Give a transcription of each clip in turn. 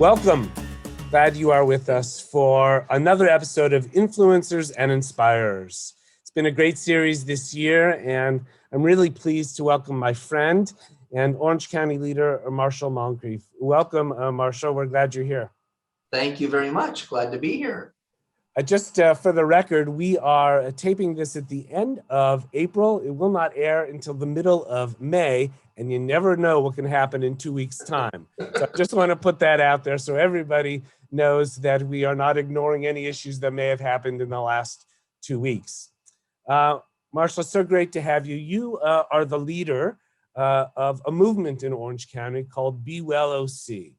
Welcome. Glad you are with us for another episode of Influencers and Inspirers. It's been a great series this year, and I'm really pleased to welcome my friend and Orange County leader, Marshall Moncrief. Welcome, Marshall. We're glad you're here. Thank you very much. Glad to be here. Just for the record, we are taping this at the end of April. It will not air until the middle of May, and you never know what can happen in 2 weeks' time. So I just want to put that out there so everybody knows that we are not ignoring any issues that may have happened in the last 2 weeks. Marshall, it's so great to have you. You are the leader of a movement in Orange County called BeWellOC.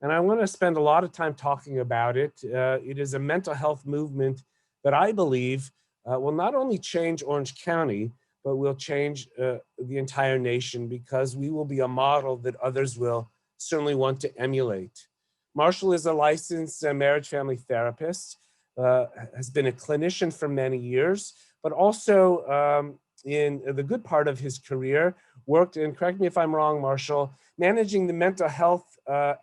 And I want to spend a lot of time talking about it. It is a mental health movement that I believe will not only change Orange County, but will change the entire nation, because we will be a model that others will certainly want to emulate. Marshall is a licensed marriage family therapist, has been a clinician for many years, but also in the good part of his career, worked, and correct me if I'm wrong, Marshall, managing the mental health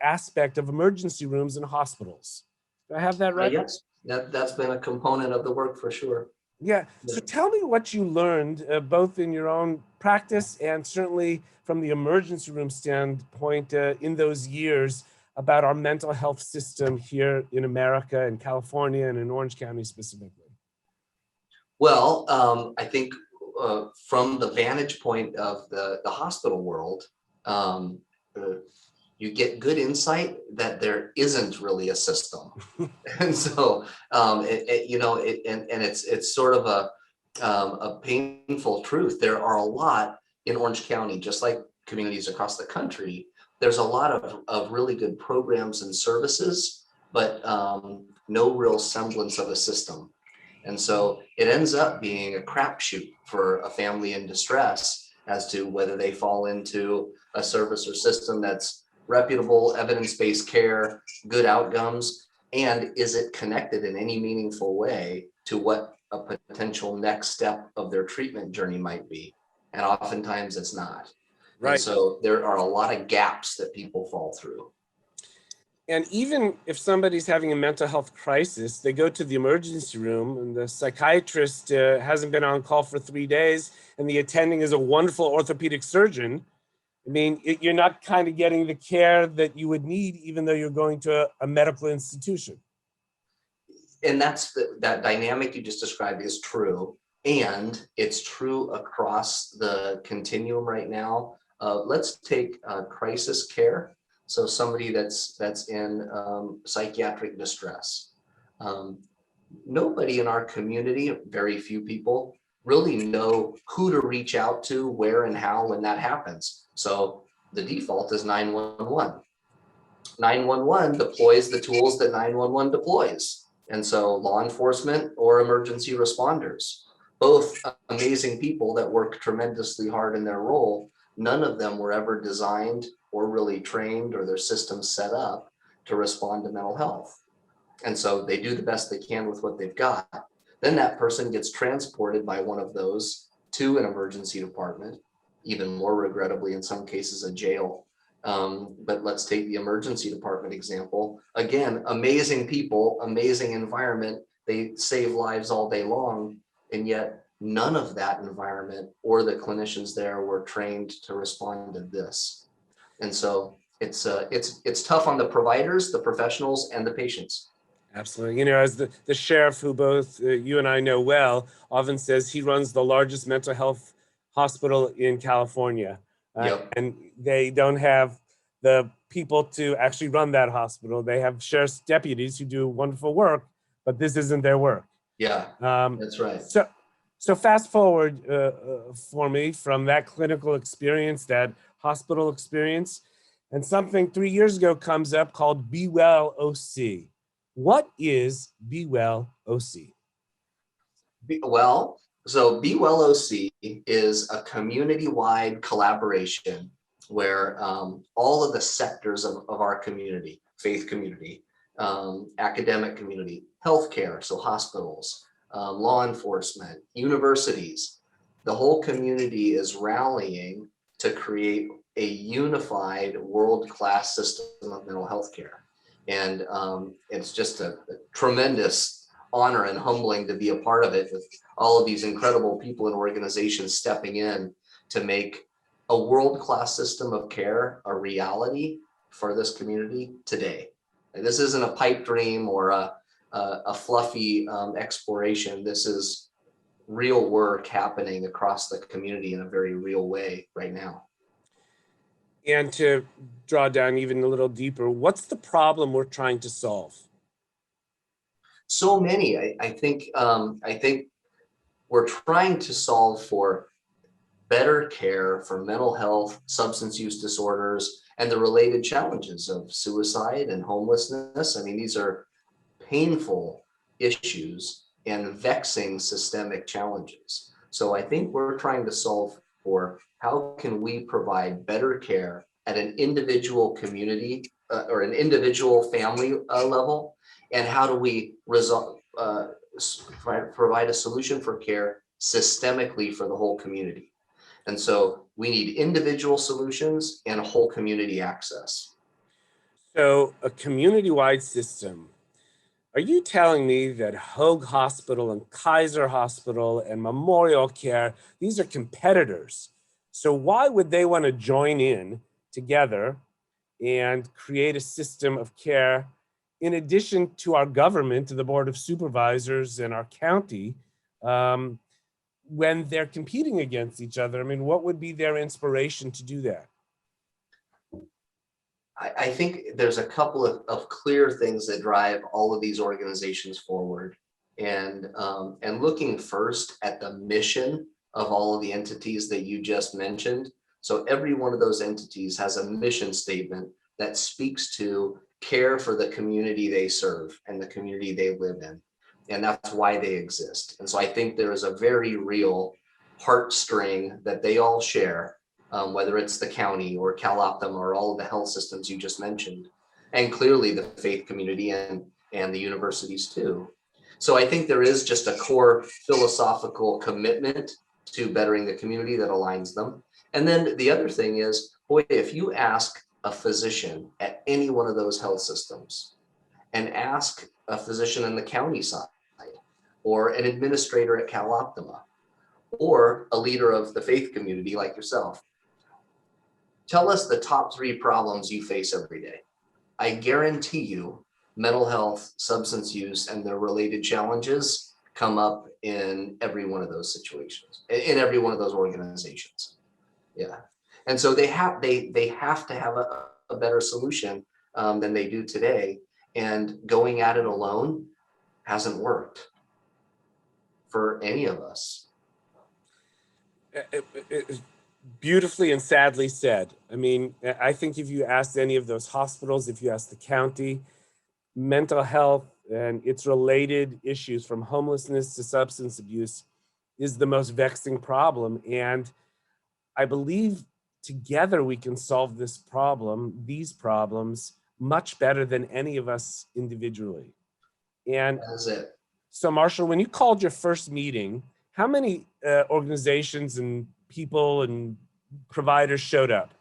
aspect of emergency rooms in hospitals. Do I have that right? Yes, that's been a component of the work for sure. Yeah. So tell me what you learned, both in your own practice and certainly from the emergency room standpoint in those years, about our mental health system here in America, in California, and in Orange County specifically. Well, I think from the vantage point of the hospital world, you get good insight that there isn't really a system. And so, it's sort of a painful truth. There are a lot in Orange County, just like communities across the country. There's a lot of really good programs and services, but no real semblance of a system. And so it ends up being a crapshoot for a family in distress as to whether they fall into a service or system that's reputable, evidence-based care, good outcomes, and is it connected in any meaningful way to what a potential next step of their treatment journey might be. And oftentimes it's not. Right. And so there are a lot of gaps that people fall through. And even if somebody's having a mental health crisis, they go to the emergency room and the psychiatrist hasn't been on call for 3 days, and the attending is a wonderful orthopedic surgeon. I mean, you're not kind of getting the care that you would need, even though you're going to a medical institution. And that dynamic you just described is true. And it's true across the continuum right now. Let's take crisis care. So somebody that's in psychiatric distress. Nobody in our community, very few people, really know who to reach out to, where and how when that happens. So the default is 911. 911 deploys the tools that 911 deploys. And so law enforcement or emergency responders, both amazing people that work tremendously hard in their role, none of them were ever designed or really trained or their systems set up to respond to mental health. And so they do the best they can with what they've got. Then that person gets transported by one of those to an emergency department, even more regrettably in some cases a jail. But let's take the emergency department example. Again, amazing people, amazing environment. They save lives all day long, and yet none of that environment or the clinicians there were trained to respond to this. And so it's tough on the providers, the professionals, and the patients. Absolutely. You know, as the sheriff, who both you and I know well, often says he runs the largest mental health hospital in California. Yep. And they don't have the people to actually run that hospital. They have sheriff's deputies who do wonderful work, but this isn't their work. Yeah, that's right. So fast forward for me from that clinical experience, that hospital experience, and something 3 years ago comes up called BeWellOC. What is BeWellOC? Well, so BeWellOC is a community-wide collaboration where all of the sectors of our community, faith community, academic community, healthcare, so hospitals, law enforcement, universities, the whole community is rallying to create a unified world-class system of mental health care. And it's just a tremendous honor and humbling to be a part of it with all of these incredible people and organizations stepping in to make a world-class system of care a reality for this community today. And this isn't a pipe dream or a fluffy exploration. This is real work happening across the community in a very real way right now. And to draw down even a little deeper, what's the problem we're trying to solve? So many. I think we're trying to solve for better care for mental health, substance use disorders, and the related challenges of suicide and homelessness. I mean, these are painful issues and vexing systemic challenges. So I think we're trying to solve for how can we provide better care at an individual community or an individual family level, and how do we provide a solution for care systemically for the whole community. And so we need individual solutions and whole community access. So a community-wide system. Are you telling me that Hoag Hospital and Kaiser Hospital and Memorial Care, these are competitors? So why would they want to join in together and create a system of care in addition to our government, the Board of Supervisors and our county, when they're competing against each other? I mean, what would be their inspiration to do that? I think there's a couple of clear things that drive all of these organizations forward. And looking first at the mission of all of the entities that you just mentioned. So every one of those entities has a mission statement that speaks to care for the community they serve and the community they live in. And that's why they exist. And so I think there is a very real heartstring that they all share, whether it's the county or CalOptum or all of the health systems you just mentioned, and clearly the faith community and the universities too. So I think there is just a core philosophical commitment to bettering the community that aligns them. And then the other thing is, boy, if you ask a physician at any one of those health systems and ask a physician in the county side or an administrator at CalOptima or a leader of the faith community like yourself, tell us the top 3 problems you face every day. I guarantee you mental health, substance use, and their related challenges come up in every one of those situations, in every one of those organizations. Yeah. And so they have to have a better solution than they do today. And going at it alone hasn't worked for any of us. Beautifully and sadly said. I mean, I think if you asked any of those hospitals, if you asked the county, mental health and its related issues from homelessness to substance abuse is the most vexing problem. And I believe together we can solve this problem, these problems, much better than any of us individually. And That's it. so Marshall, when you called your first meeting, how many organizations and people and providers showed up?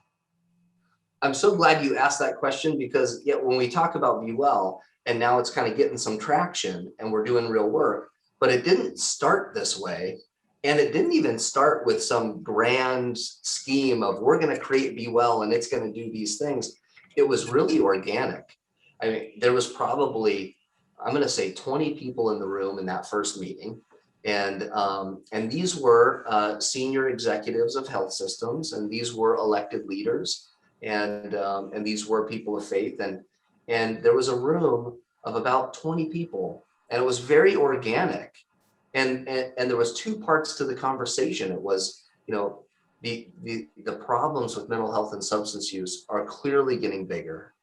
I'm so glad you asked that question, because when we talk about BeWell, and now it's kind of getting some traction and we're doing real work, but it didn't start this way. And it didn't even start with some grand scheme of we're going to create BeWell and it's going to do these things. It was really organic. I mean, there was probably, I'm going to say 20 people in the room in that first meeting. And these were senior executives of health systems, and these were elected leaders, and these were people of faith, and there was a room of about 20 people, and it was very organic, and there was 2 parts to the conversation. It was, the problems with mental health and substance use are clearly getting bigger,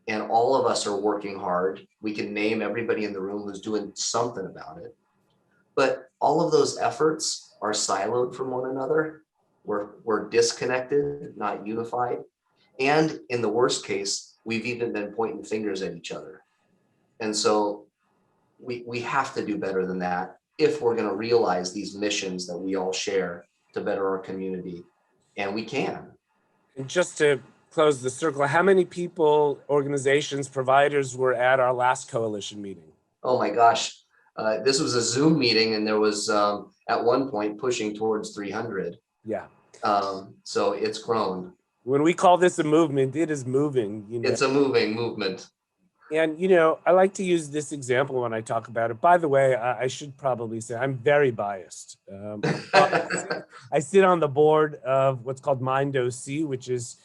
and all of us are working hard. We can name everybody in the room who's doing something about it. But all of those efforts are siloed from one another. We're disconnected, not unified. And in the worst case, we've even been pointing fingers at each other. And so we have to do better than that if we're going to realize these missions that we all share to better our community. And we can. And just to close the circle, how many people, organizations, providers were at our last coalition meeting? Oh my gosh. This was a Zoom meeting, and there was at one point pushing towards 300. Yeah. So it's grown. When we call this a movement, it is moving. It's a moving movement. And, I like to use this example when I talk about it. By the way, I should probably say I'm very biased. I sit on the board of what's called MindOC, which is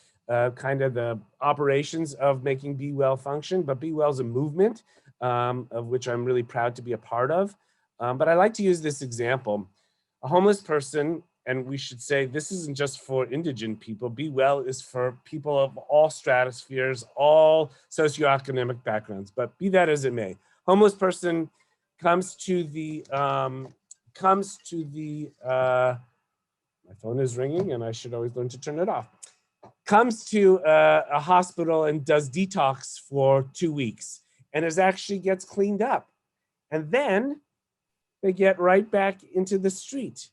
kind of the operations of making BeWell function. But BeWell is a movement of which I'm really proud to be a part of. But I like to use this example. A homeless person, and we should say this isn't just for indigent people. BeWell is for people of all stratospheres, all socioeconomic backgrounds. But be that as it may, homeless person comes to the my phone is ringing, and I should always learn to turn it off. Comes to a hospital and does detox for 2 weeks, and actually gets cleaned up, and then they get right back into the street.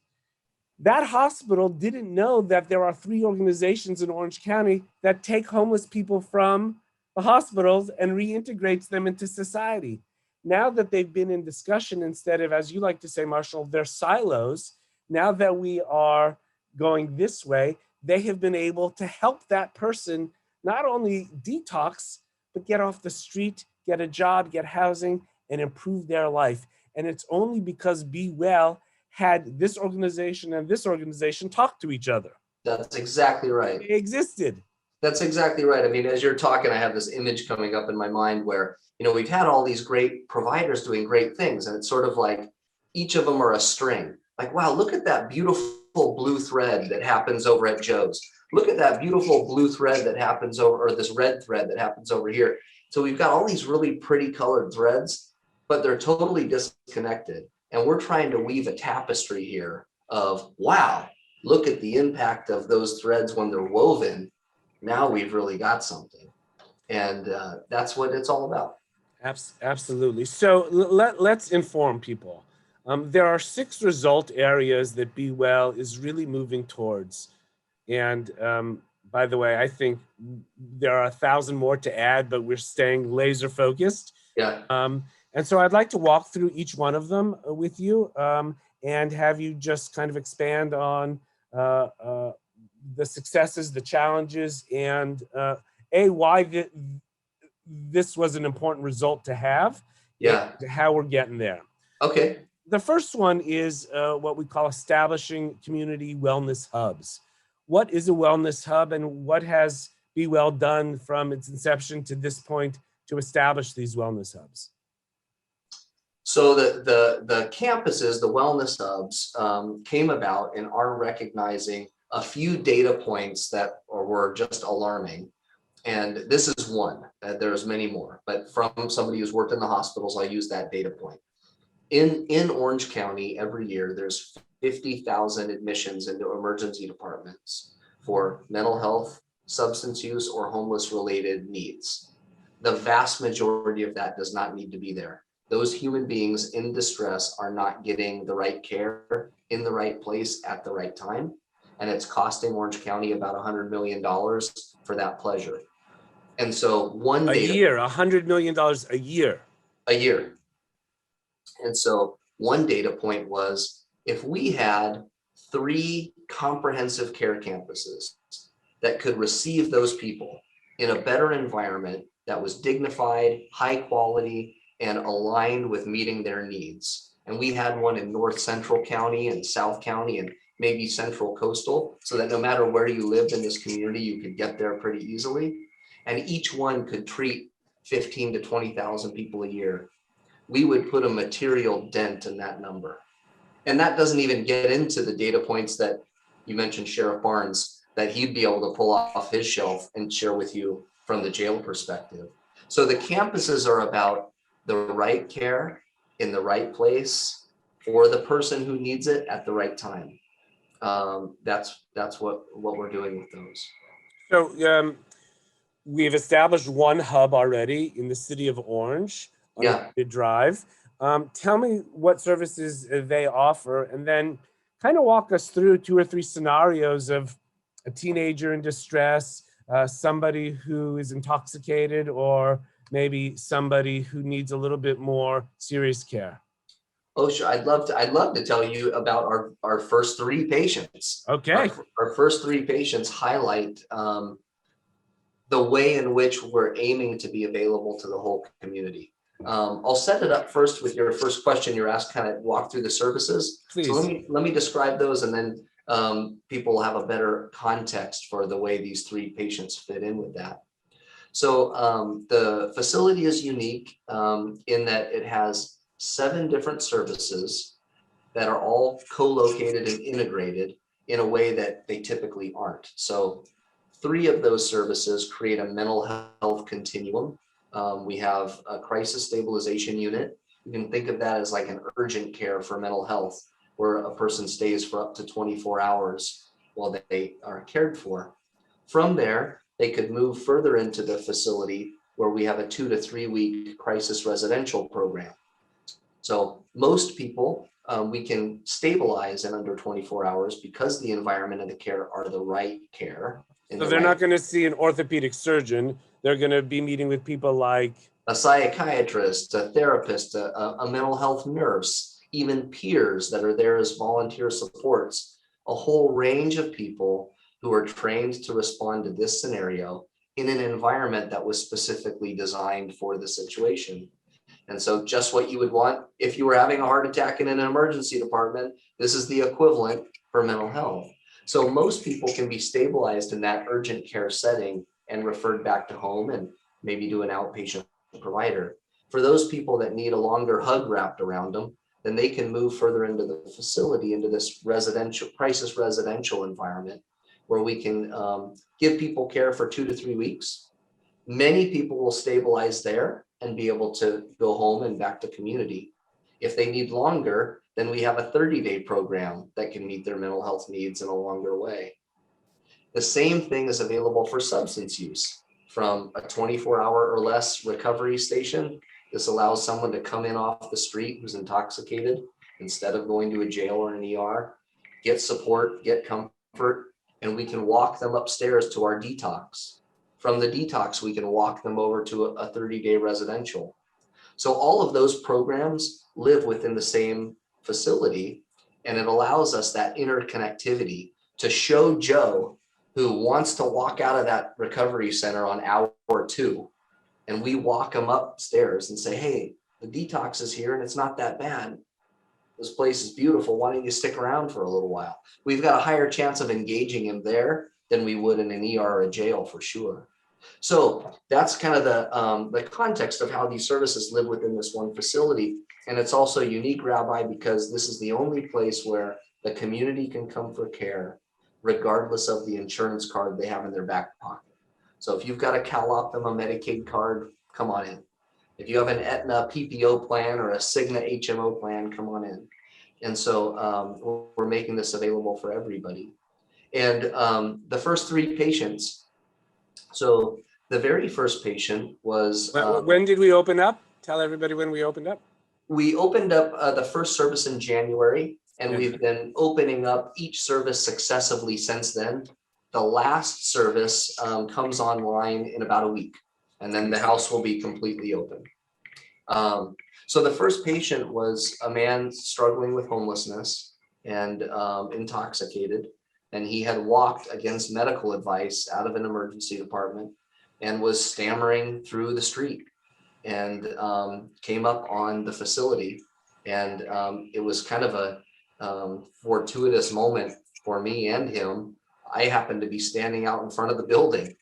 That hospital didn't know that there are 3 organizations in Orange County that take homeless people from the hospitals and reintegrates them into society. Now that they've been in discussion, instead of, as you like to say, Marshall, they're silos, now that we are going this way, they have been able to help that person not only detox, but get off the street, get a job, get housing, and improve their life. And it's only because BeWell had this organization and this organization talk to each other. That's exactly right. They existed. That's exactly right. I mean, as you're talking, I have this image coming up in my mind where, we've had all these great providers doing great things. And it's sort of like each of them are a string. Like, wow, look at that beautiful blue thread that happens over at Joe's. Look at that beautiful blue thread that happens over, or this red thread that happens over here. So we've got all these really pretty colored threads, but they're totally disconnected. And we're trying to weave a tapestry here of, wow, look at the impact of those threads when they're woven. Now we've really got something. And that's what it's all about. Absolutely. So let's inform people. There are 6 result areas that BeWell is really moving towards. And by the way, I think there are 1,000 more to add, but we're staying laser focused. Yeah. And so I'd like to walk through each one of them with you and have you just kind of expand on the successes, the challenges, and why this was an important result to have. Yeah. And how we're getting there. Okay. The first one is what we call establishing community wellness hubs. What is a wellness hub, and what has BeWell done from its inception to this point to establish these wellness hubs? So the campuses, the wellness hubs, came about in our recognizing a few data points that were just alarming. And this is one. There's many more, but from somebody who's worked in the hospitals, I use that data point. In Orange County, every year, there's 50,000 admissions into emergency departments for mental health, substance use, or homeless related needs. The vast majority of that does not need to be there. Those human beings in distress are not getting the right care in the right place at the right time. And it's costing Orange County about $100 million for that pleasure. And so $100 million a year. A year. And so one data point was, if we had 3 comprehensive care campuses that could receive those people in a better environment that was dignified, high quality, and aligned with meeting their needs. And we had one in North Central County and South County and maybe Central Coastal, so that no matter where you lived in this community, you could get there pretty easily. And each one could treat 15 to 20,000 people a year. We would put a material dent in that number. And that doesn't even get into the data points that you mentioned, Sheriff Barnes, that he'd be able to pull off his shelf and share with you from the jail perspective. So the campuses are about the right care in the right place for the person who needs it at the right time. That's what we're doing with those. So we've established one hub already in the city of Orange on the Drive. Tell me what services they offer, and then kind of walk us through 2 or 3 scenarios of a teenager in distress, somebody who is intoxicated, or maybe somebody who needs a little bit more serious care? Oh, sure. I'd love to tell you about our first three patients. Okay. Our first three patients highlight the way in which we're aiming to be available to the whole community. I'll set it up first with your first question. You're asked kind of walk through the services. Please. So let me describe those, and then people will have a better context for the way these three patients fit in with that. So the facility is unique in that it has 7 different services that are all co-located and integrated in a way that they typically aren't. So 3 of those services create a mental health continuum. We have a crisis stabilization unit. You can think of that as like an urgent care for mental health, where a person stays for up to 24 hours while they are cared for. From there, they could move further into the facility where we have a 2 to 3 week crisis residential program. So most people we can stabilize in under 24 hours because the environment and the care are the right care. So they're not going to see an orthopedic surgeon. They're going to be meeting with people like a psychiatrist, a therapist, a mental health nurse, even peers that are there as volunteer supports, a whole range of people who are trained to respond to this scenario in an environment that was specifically designed for the situation. And so just what you would want if you were having a heart attack in an emergency department, this is the equivalent for mental health. So most people can be stabilized in that urgent care setting and referred back to home and maybe do an outpatient provider. For those people that need a longer hug wrapped around them, then they can move further into the facility, into this residential crisis residential environment where we can give people care for 2 to 3 weeks. Many people will stabilize there and be able to go home and back to community. If they need longer, then we have a 30-day program that can meet their mental health needs in a longer way. The same thing is available for substance use. From a 24-hour or less recovery station, this allows someone to come in off the street who's intoxicated instead of going to a jail or an ER, get support, get comfort, and we can walk them upstairs to our detox. From the detox, we can walk them over to a 30-day residential. So all of those programs live within the same facility, and it allows us that interconnectivity to show Joe, who wants to walk out of that recovery center on hour 2, and we walk him upstairs and say, hey, the detox is here and it's not that bad. This place is beautiful. Why don't you stick around for a little while? We've got a higher chance of engaging him there than we would in an ER or a jail for sure. So that's kind of the context of how these services live within this one facility. And it's also unique, Rabbi, because this is the only place where the community can come for care, regardless of the insurance card they have in their back pocket. So if you've got a CalOptima Medicaid card, come on in. If you have an Aetna PPO plan or a Cigna HMO plan, come on in. And so we're making this available for everybody. And the first 3 patients, so the very first patient was... when did we open up? Tell everybody when we opened up. We opened up the first service in January, and we've been opening up each service successively since then. The last service comes online in about a week, and then the house will be completely open. So the first patient was a man struggling with homelessness and intoxicated, and he had walked against medical advice out of an emergency department and was stammering through the street and came up on the facility. And it was kind of a fortuitous moment for me and him. I happened to be standing out in front of the building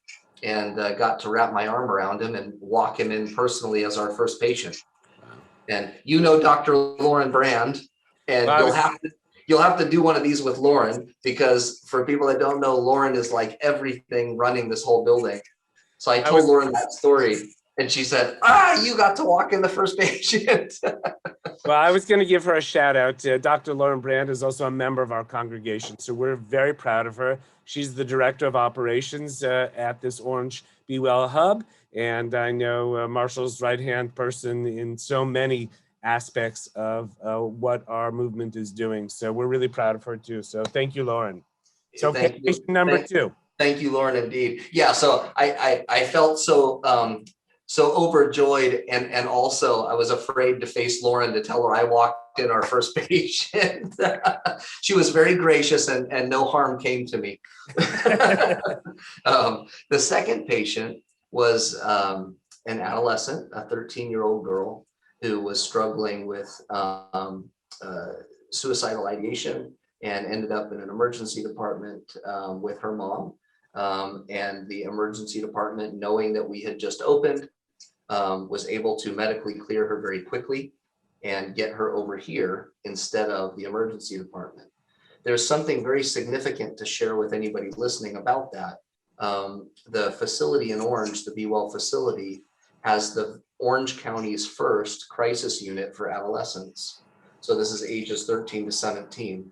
and got to wrap my arm around him and walk him in personally as our first patient. And you know Dr. Lauren Brand, and you'll have to do one of these with Lauren, because for people that don't know, Lauren is like everything running this whole building. So I told Lauren that story, and she said, you got to walk in the first patient. Well, I was going to give her a shout out. Dr. Lauren Brand is also a member of our congregation, so we're very proud of her. She's the director of operations at this Orange Be Well hub, and I know Marshall's right-hand person in so many aspects of what our movement is doing. So we're really proud of her too. So thank you, Lauren. So patient number 2. Thank you, Lauren, indeed. Yeah, so I felt so so overjoyed, and also I was afraid to face Lauren to tell her I walked in our first patient. She was very gracious, and no harm came to me. The second patient was an adolescent, a 13-year-old girl who was struggling with uh, suicidal ideation and ended up in an emergency department with her mom. And the emergency department, knowing that we had just opened, was able to medically clear her very quickly and get her over here instead of the emergency department. There's something very significant to share with anybody listening about that. The facility in Orange, the BeWell facility, has the Orange County's first crisis unit for adolescents. So this is ages 13 to 17.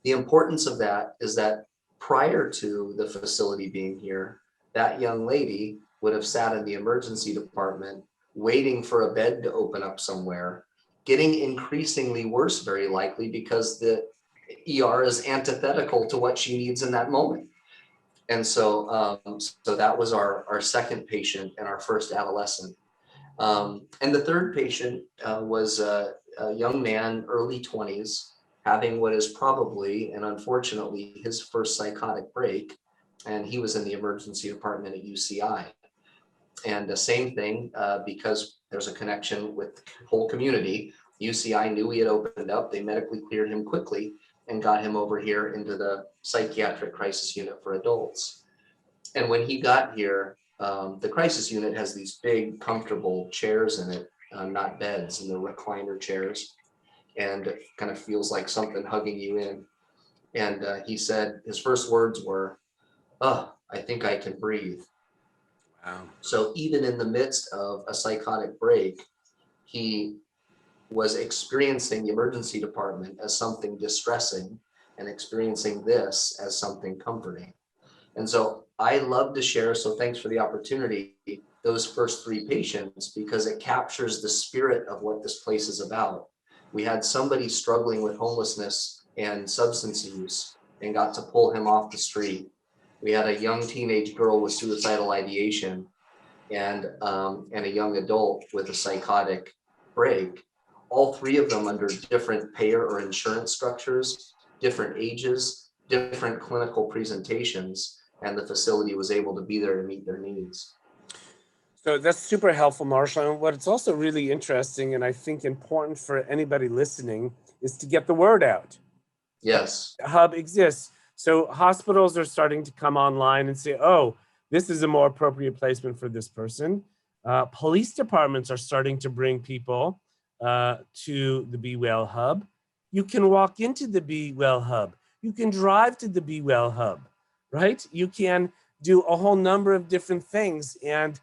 The importance of that is that prior to the facility being here, that young lady would have sat in the emergency department waiting for a bed to open up somewhere, getting increasingly worse, very likely, because the ER is antithetical to what she needs in that moment. And so, so that was our second patient and our first adolescent. And the third patient was a young man, early 20s, having what is probably, and unfortunately, his first psychotic break. And he was in the emergency department at UCI. And the same thing, because there's a connection with the whole community, UCI knew he had opened up. They medically cleared him quickly and got him over here into the psychiatric crisis unit for adults. And when he got here, the crisis unit has these big, comfortable chairs in it, not beds, and the recliner chairs, and it kind of feels like something hugging you in. And he said his first words were, "Oh, I think I can breathe." Wow. So even in the midst of a psychotic break, he was experiencing the emergency department as something distressing and experiencing this as something comforting. And so I love to share, so thanks for the opportunity, those first three patients, because it captures the spirit of what this place is about. We had somebody struggling with homelessness and substance use and got to pull him off the street. We had a young teenage girl with suicidal ideation and a young adult with a psychotic break. All three of them under different payer or insurance structures, different ages, different clinical presentations, and the facility was able to be there to meet their needs. So that's super helpful, Marshall. And what's also really interesting, and I think important for anybody listening, is to get the word out. Yes. Hub exists. So hospitals are starting to come online and say, oh, this is a more appropriate placement for this person. Police departments are starting to bring people to the BeWell Hub. You can walk into the BeWell Hub. You can drive to the BeWell Hub, right? You can do a whole number of different things. And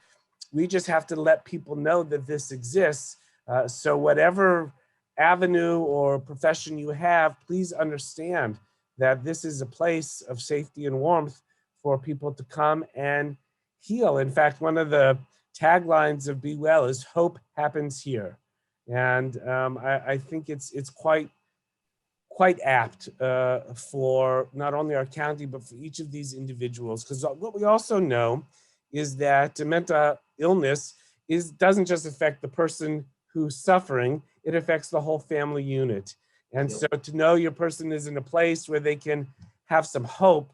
we just have to let people know that this exists. So whatever avenue or profession you have, please understand that this is a place of safety and warmth for people to come and heal. In fact, one of the taglines of Be Well is "Hope happens here," and I think it's quite apt for not only our county but for each of these individuals. Because what we also know is that mental illness doesn't just affect the person who's suffering; it affects the whole family unit. And so to know your person is in a place where they can have some hope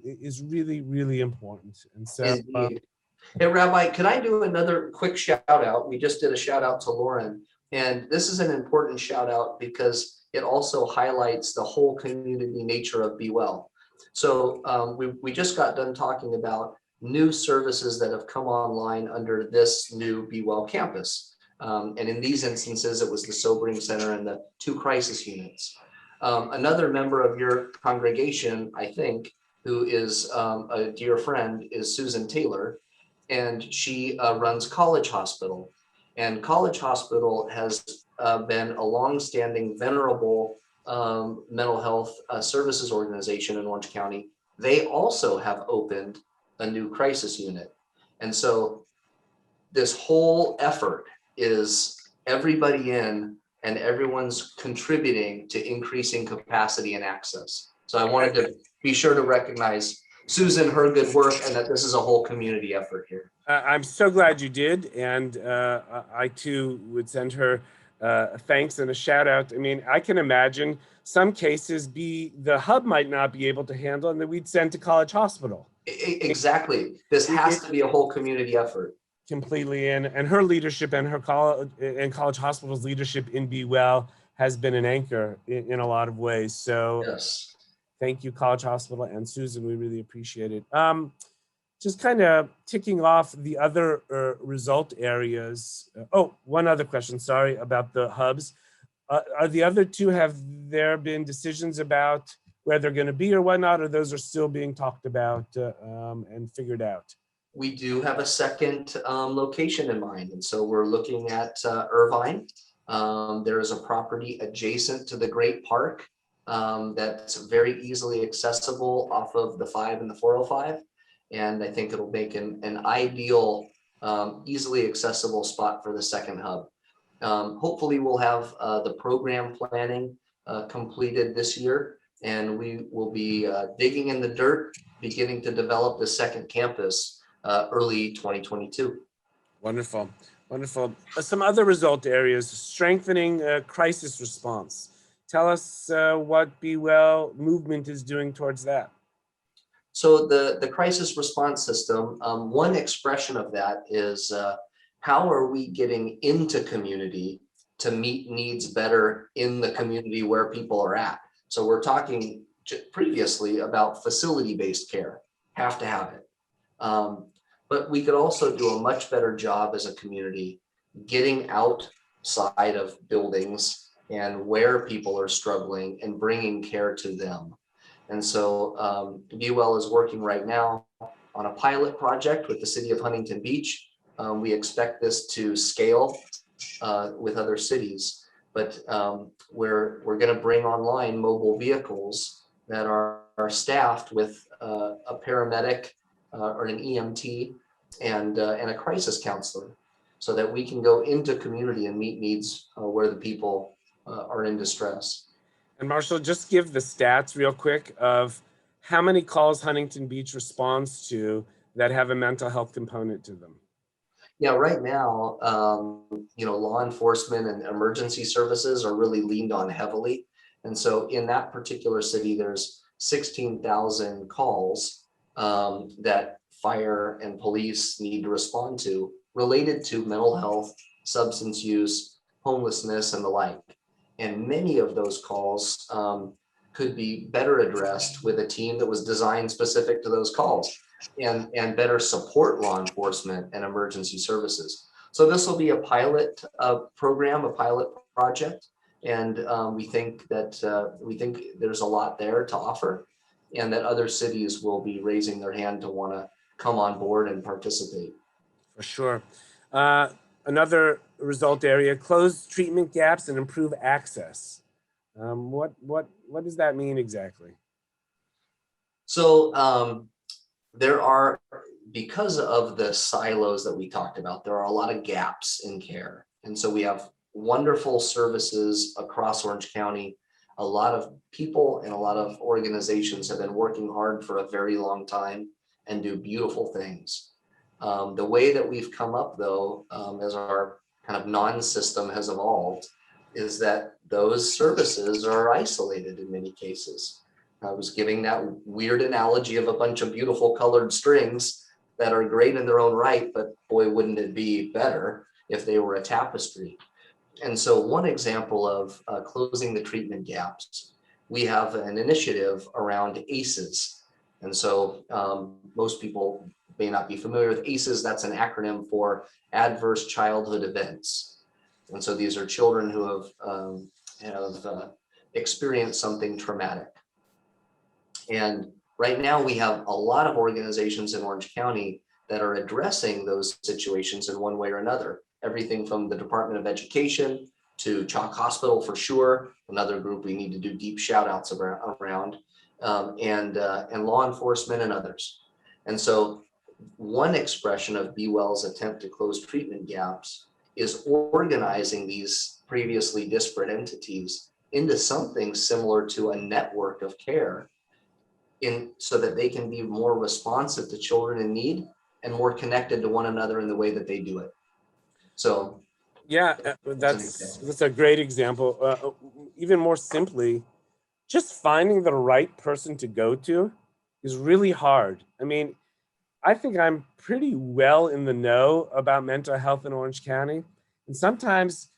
is really, really important. And so, Indeed. Hey, Rabbi, could I do another quick shout out? We just did a shout out to Lauren, and this is an important shout out because it also highlights the whole community nature of Be Well. So we just got done talking about new services that have come online under this new Be Well campus. And in these instances, it was the Sobering Center and the 2 crisis units. Another member of your congregation, I think, who is a dear friend, is Susan Taylor, and she runs College Hospital. And College Hospital has been a longstanding, venerable mental health services organization in Orange County. They also have opened a new crisis unit. And so this whole effort is everybody in and everyone's contributing to increasing capacity and access. So I wanted to be sure to recognize Susan, her good work, and that this is a whole community effort here. I'm so glad you did, and I too would send her thanks and a shout out. I mean, I can imagine some cases the hub might not be able to handle, and that we'd send to College Hospital. Exactly. This has to be a whole community effort. Completely, and her leadership and her College Hospital's leadership in BeWell has been an anchor in a lot of ways. So yes. Thank you, College Hospital and Susan. We really appreciate it. Just kind of ticking off the other result areas. One other question, sorry, about the hubs. Are the other two, have there been decisions about where they're going to be or whatnot, or those are still being talked about and figured out? We do have a second location in mind. And so we're looking at Irvine. There is a property adjacent to the Great Park that's very easily accessible off of the 5 and the 405. And I think it'll make an ideal, easily accessible spot for the second hub. Hopefully we'll have the program planning completed this year, and we will be digging in the dirt, beginning to develop the second campus early 2022. Wonderful, wonderful. Some other result areas: strengthening crisis response. Tell us what BeWell movement is doing towards that. So the crisis response system, one expression of that is how are we getting into community to meet needs better in the community where people are at? So we're talking previously about facility-based care, have to have it. But we could also do a much better job as a community getting outside of buildings and where people are struggling and bringing care to them. And so BeWell is working right now on a pilot project with the city of Huntington Beach. We expect this to scale with other cities, but we're going to bring online mobile vehicles that are staffed with a paramedic or an EMT and a crisis counselor, so that we can go into community and meet needs where the people are in distress. And Marshall, just give the stats real quick of how many calls Huntington Beach responds to that have a mental health component to them. Yeah, right now, law enforcement and emergency services are really leaned on heavily. And so in that particular city, there's 16,000 calls that fire and police need to respond to related to mental health, substance use, homelessness, and the like. And many of those calls could be better addressed with a team that was designed specific to those calls and better support law enforcement and emergency services. So this will be a pilot program, a pilot project. And we think there's a lot there to offer, and that other cities will be raising their hand to want to come on board and participate. For sure. Another result area: close treatment gaps and improve access. What does that mean exactly? So there are, because of the silos that we talked about, there are a lot of gaps in care. And so we have wonderful services across Orange County. A lot of people and a lot of organizations have been working hard for a very long time and do beautiful things. The way that we've come up, though, as our kind of non-system has evolved, is that those services are isolated in many cases. I was giving that weird analogy of a bunch of beautiful colored strings that are great in their own right, but boy, wouldn't it be better if they were a tapestry. And so one example of closing the treatment gaps, we have an initiative around ACEs. And so most people may not be familiar with ACEs. That's an acronym for Adverse Childhood Events. And so these are children who have experienced something traumatic. And right now we have a lot of organizations in Orange County that are addressing those situations in one way or another. Everything from the Department of Education to Chalk Hospital, for sure, another group we need to do deep shout outs around, and law enforcement and others. And so one expression of BeWell's attempt to close treatment gaps is organizing these previously disparate entities into something similar to a network of care so that they can be more responsive to children in need and more connected to one another in the way that they do it. So Yeah, that's a great example. Even more simply, just finding the right person to go to is really hard. I mean, I think I'm pretty well in the know about mental health in Orange County. And sometimes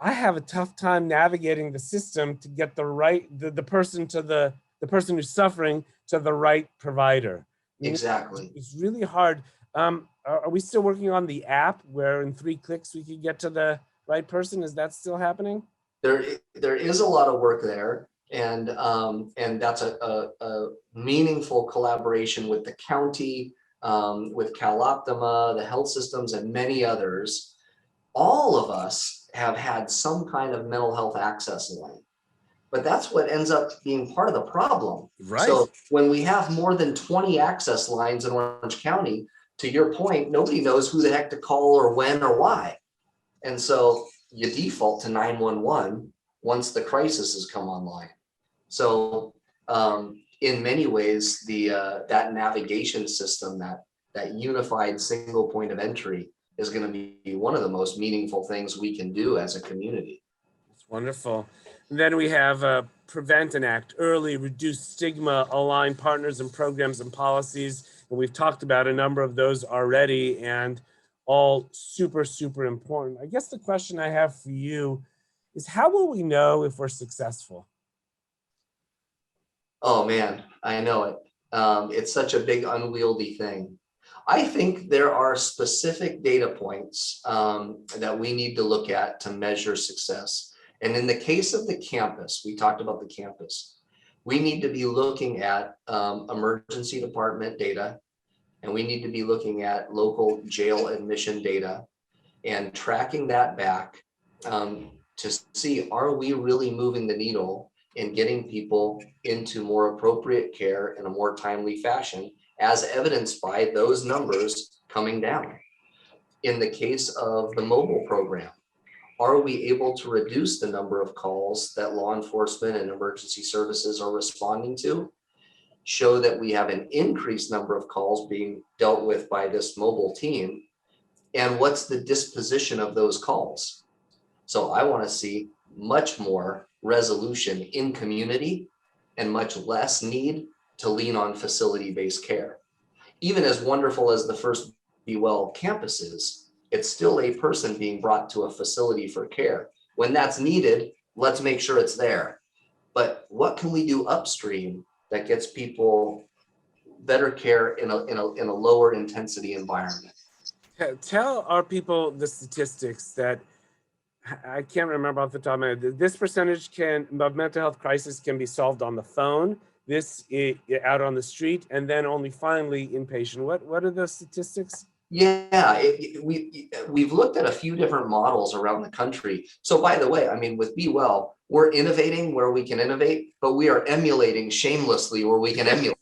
I have a tough time navigating the system to get the person to the person who's suffering to the right provider. I mean, exactly. it's really hard. Are we still working on the app where in 3 clicks we could get to the right person? Is that still happening? There is a lot of work there, and that's a meaningful collaboration with the county, with Cal Optima, the health systems, and many others. All of us have had some kind of mental health access line, but that's what ends up being part of the problem. Right. So when we have more than 20 access lines in Orange County, to your point, nobody knows who the heck to call or when or why. And so you default to 911 once the crisis has come online. So in many ways, that navigation system, that unified single point of entry, is going to be one of the most meaningful things we can do as a community. It's wonderful. And then we have prevent and act early, reduce stigma, align partners and programs and policies. And we've talked about a number of those already, and all super, super important. I guess the question I have for you is, how will we know if we're successful? Oh man, I know it. It's such a big unwieldy thing. I think there are specific data points that we need to look at to measure success. And in the case of the campus, we talked about the campus, we need to be looking at emergency department data, and we need to be looking at local jail admission data and tracking that back to see, are we really moving the needle in getting people into more appropriate care in a more timely fashion, as evidenced by those numbers coming down. In the case of the mobile program, are we able to reduce the number of calls that law enforcement and emergency services are responding to? Show that we have an increased number of calls being dealt with by this mobile team, and what's the disposition of those calls? So I want to see much more resolution in community and much less need to lean on facility-based care. Even as wonderful as the first BeWell campus is, it's still a person being brought to a facility for care. When that's needed, let's make sure it's there. But what can we do upstream that gets people better care in a lower intensity environment? Tell our people the statistics that I can't remember off the top of my head. This percentage of mental health crisis can be solved on the phone, this out on the street, and then only finally inpatient. What are the statistics? Yeah, we've looked at a few different models around the country. So by the way, I mean, with BeWell, we're innovating where we can innovate, but we are emulating shamelessly where we can emulate.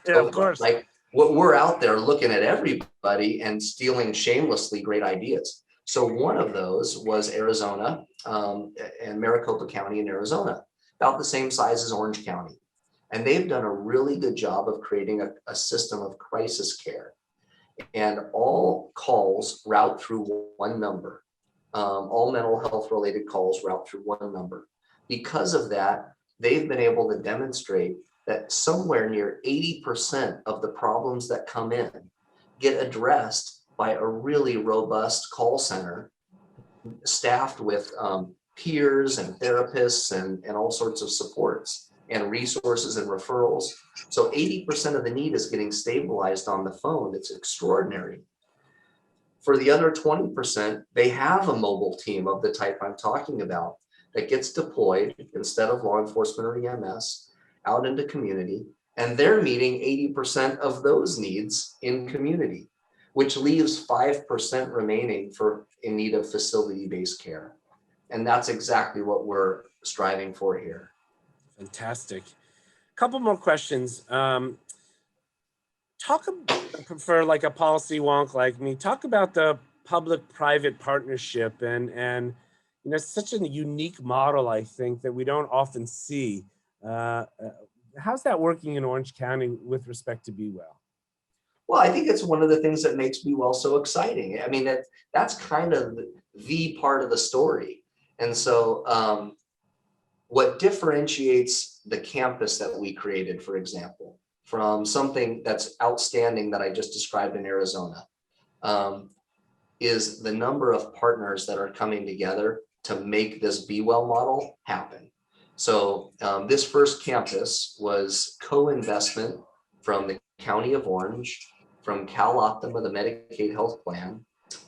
So, of course. Like, we're out there looking at everybody and stealing shamelessly great ideas. So one of those was Arizona and Maricopa County in Arizona, about the same size as Orange County. And they've done a really good job of creating a system of crisis care. And all calls route through one number. All mental health related calls route through one number. Because of that, they've been able to demonstrate that somewhere near 80% of the problems that come in get addressed by a really robust call center staffed with peers and therapists and all sorts of supports and resources and referrals. So 80% of the need is getting stabilized on the phone. It's extraordinary. For the other 20%, they have a mobile team of the type I'm talking about that gets deployed instead of law enforcement or EMS out into community, and they're meeting 80% of those needs in community, which leaves 5% remaining for in need of facility-based care. And that's exactly what we're striving for here. Fantastic. A couple more questions. For like a policy wonk like me, talk about the public-private partnership and it's such a unique model, I think, that we don't often see. how's that working in Orange County with respect to BeWell? Well, I think it's one of the things that makes BeWell so exciting. I mean, that's kind of the part of the story. And so what differentiates the campus that we created, for example, from something that's outstanding that I just described in Arizona, is the number of partners that are coming together to make this BeWell model happen. So this first campus was co-investment from the County of Orange, from Cal Optima, the Medicaid health plan,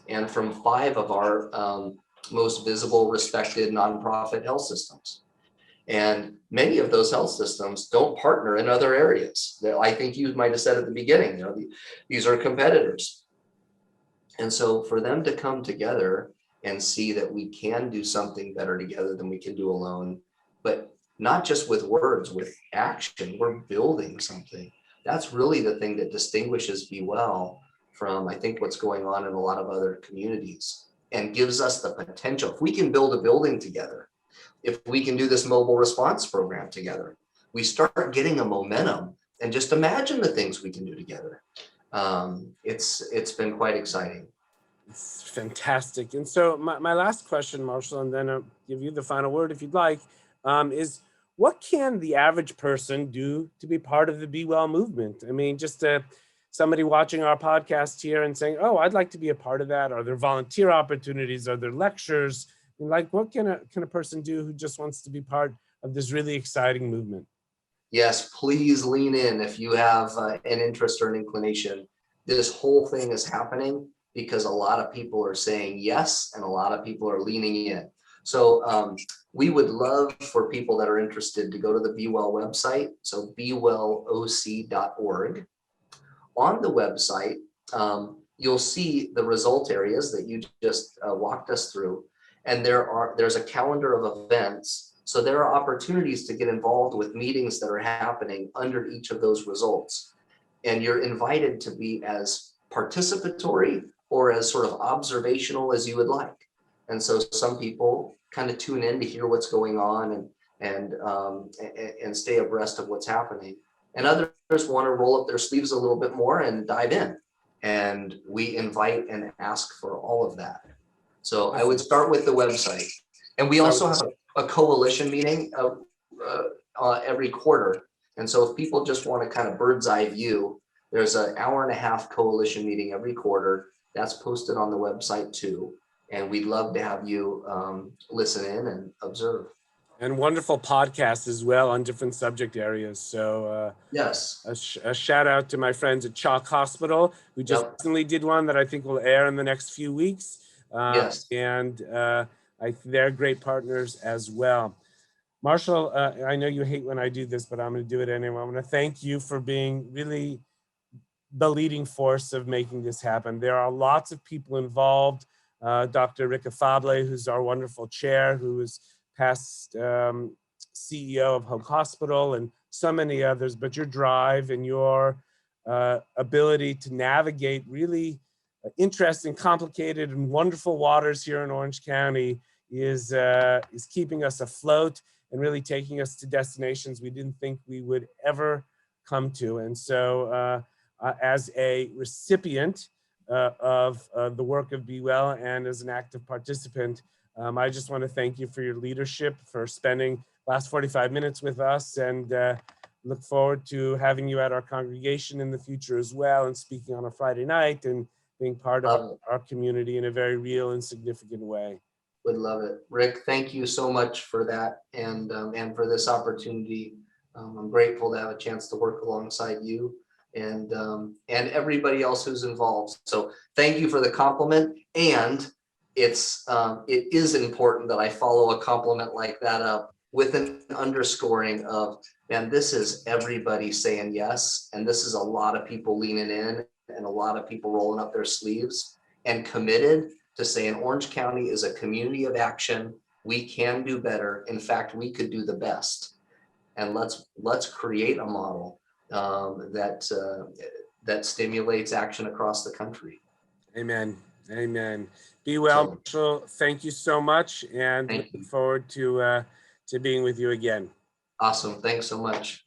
and from 5 of our most visible, respected nonprofit health systems. And many of those health systems don't partner in other areas. I think you might have said at the beginning, you know, these are competitors. And so for them to come together and see that we can do something better together than we can do alone, but not just with words, with action, we're building something. That's really the thing that distinguishes BeWell from, I think, what's going on in a lot of other communities, and gives us the potential. If we can build a building together, if we can do this mobile response program together, we start getting a momentum, and just imagine the things we can do together. It's been quite exciting. It's fantastic. And so my last question, Marshall, and then I'll give you the final word if you'd like, is what can the average person do to be part of the BeWell movement? I mean, just somebody watching our podcast here and saying, oh, I'd like to be a part of that. Are there volunteer opportunities? Are there lectures? And like, what can a person do who just wants to be part of this really exciting movement? Yes, please lean in if you have an interest or an inclination. This whole thing is happening because a lot of people are saying yes, and a lot of people are leaning in. So we would love for people that are interested to go to the BeWell website, so BeWellOC.org. On the website, you'll see the result areas that you just walked us through, and there's a calendar of events. So there are opportunities to get involved with meetings that are happening under each of those results. And you're invited to be as participatory or as sort of observational as you would like. And so some people kind of tune in to hear what's going on and stay abreast of what's happening. And others want to roll up their sleeves a little bit more and dive in. And we invite and ask for all of that. So I would start with the website. And we also have a coalition meeting every quarter. And so if people just want to kind of bird's eye view, there's an 1.5-hour coalition meeting every quarter. That's posted on the website too. And we'd love to have you listen in and observe. And wonderful podcasts as well on different subject areas. So yes, a shout out to my friends at Chalk Hospital. We just recently did one that I think will air in the next few weeks. Yes. And they're great partners as well. Marshall, I know you hate when I do this, but I'm going to do it anyway. I'm going to thank you for being really the leading force of making this happen. There are lots of people involved. Dr. Rika Fable, who's our wonderful chair, who is past CEO of Hoag Hospital, and so many others, but your drive and your ability to navigate really interesting, complicated, and wonderful waters here in Orange County is keeping us afloat and really taking us to destinations we didn't think we would ever come to. And so as a recipient of the work of BeWell and as an active participant, I just want to thank you for your leadership, for spending last 45 minutes with us, and look forward to having you at our congregation in the future as well, and speaking on a Friday night and being part of our community in a very real and significant way. Would love it. Rick, thank you so much for that and for this opportunity. I'm grateful to have a chance to work alongside you and everybody else who's involved. So thank you for the compliment. And it is important that I follow a compliment like that up with an underscoring of, man, this is everybody saying yes. And this is a lot of people leaning in and a lot of people rolling up their sleeves and committed to saying Orange County is a community of action. We can do better. In fact, we could do the best. And let's create a model that stimulates action across the country. Amen. Amen. Be well, Marshall. Thank you so much, and look forward to being with you again. Awesome. Thanks so much.